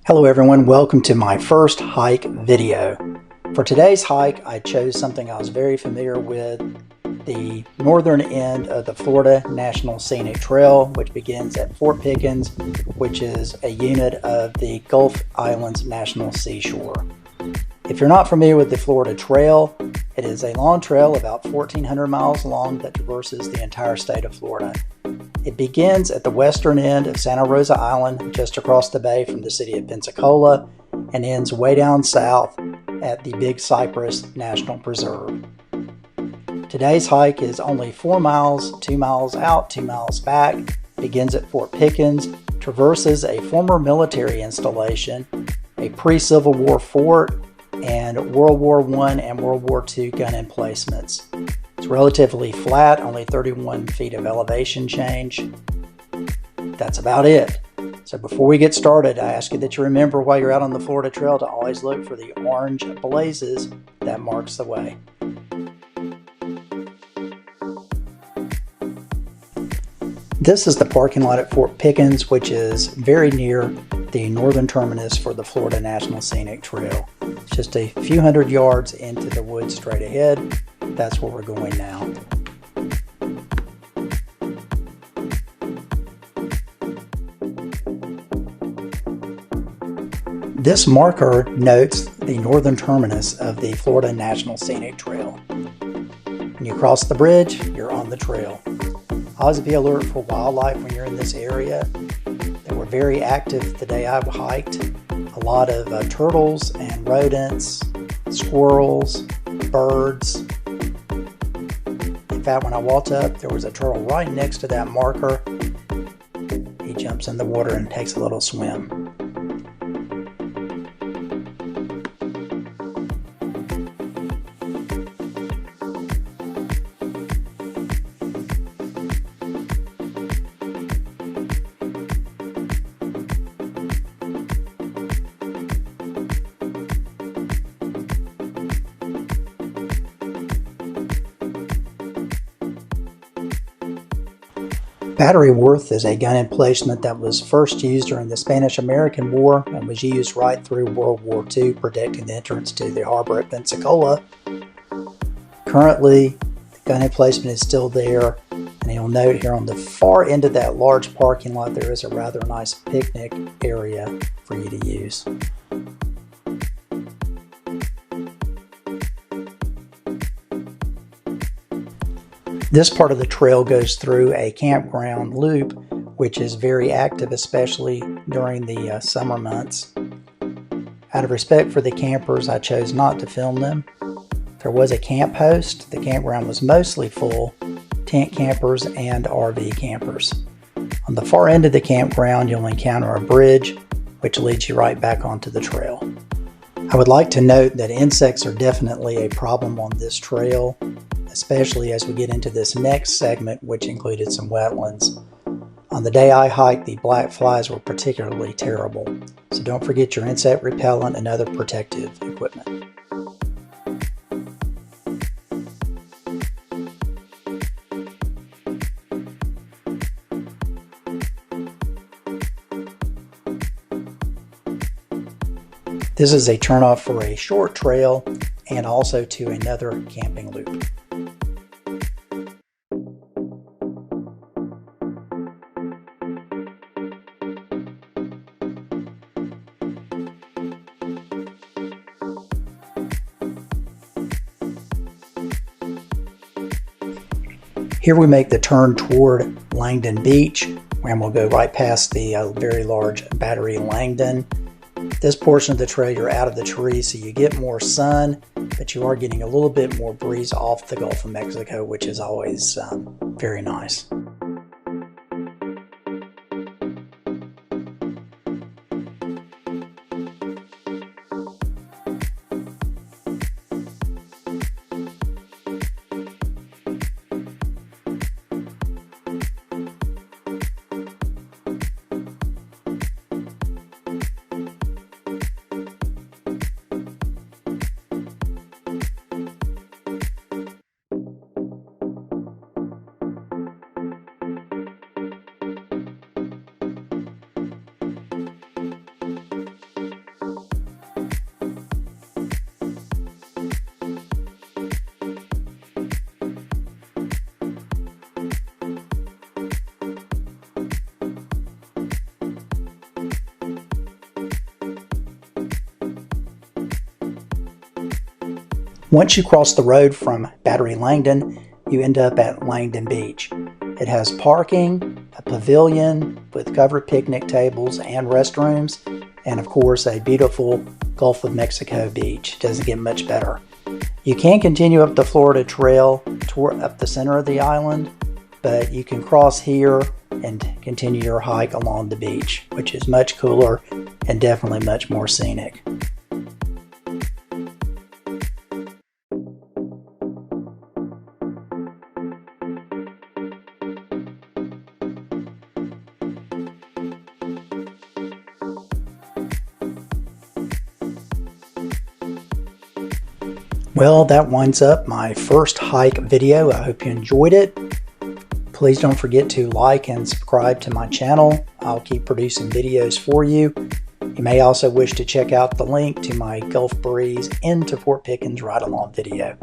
Hello everyone, welcome to my first hike video. For today's hike, I chose something I was very familiar with, the northern end of the Florida National Scenic Trail, which begins at Fort Pickens, which is a unit of the Gulf Islands National Seashore. If you're not familiar with the Florida Trail, it is a long trail about 1,400 miles long that traverses the entire state of Florida. It begins at the western end of Santa Rosa Island, just across the bay from the city of Pensacola, and ends way down south at the Big Cypress National Preserve. Today's hike is only 4 miles, 2 miles out, 2 miles back, begins at Fort Pickens, traverses a former military installation, a pre-Civil War fort, and World War I and World War II gun emplacements. It's relatively flat, only 31 feet of elevation change. That's about it. So before we get started, I ask you that you remember while you're out on the Florida Trail to always look for the orange blazes that marks the way. This is the parking lot at Fort Pickens, which is very near the northern terminus for the Florida National Scenic Trail. It's just a few hundred yards into the woods straight ahead. That's where we're going now. This marker notes the northern terminus of the Florida National Scenic Trail. When you cross the bridge, you're on the trail. Always be alert for wildlife when you're in this area. They were very active the day I hiked. A lot of turtles and rodents, squirrels, birds. In fact, when I walked up, there was a turtle right next to that marker. He jumps in the water and takes a little swim. Battery Worth is a gun emplacement that was first used during the Spanish-American War and was used right through World War II, protecting the entrance to the harbor at Pensacola. Currently, the gun emplacement is still there, and you'll note here on the far end of that large parking lot there is a rather nice picnic area for you to use. This part of the trail goes through a campground loop, which is very active, especially during the summer months. Out of respect for the campers, I chose not to film them. There was a camp host. The campground was mostly full, tent campers and RV campers. On the far end of the campground, you'll encounter a bridge, which leads you right back onto the trail. I would like to note that insects are definitely a problem on this trail, especially as we get into this next segment, which included some wetlands. On the day I hiked, the black flies were particularly terrible, so don't forget your insect repellent and other protective equipment. This is a turnoff for a short trail and also to another camping loop. Here we make the turn toward Langdon Beach, and we'll go right past the very large Battery Langdon. This portion of the trail, you're out of the trees, so you get more sun, but you are getting a little bit more breeze off the Gulf of Mexico, which is always very nice. Once you cross the road from Battery Langdon, you end up at Langdon Beach. It has parking, a pavilion with covered picnic tables and restrooms, and of course a beautiful Gulf of Mexico beach. Doesn't get much better. You can continue up the Florida Trail up the center of the island, but you can cross here and continue your hike along the beach, which is much cooler and definitely much more scenic. Well, that winds up my first hike video. I hope you enjoyed it. Please don't forget to like and subscribe to my channel. I'll keep producing videos for you. You may also wish to check out the link to my Gulf Breeze into Fort Pickens ride-along video.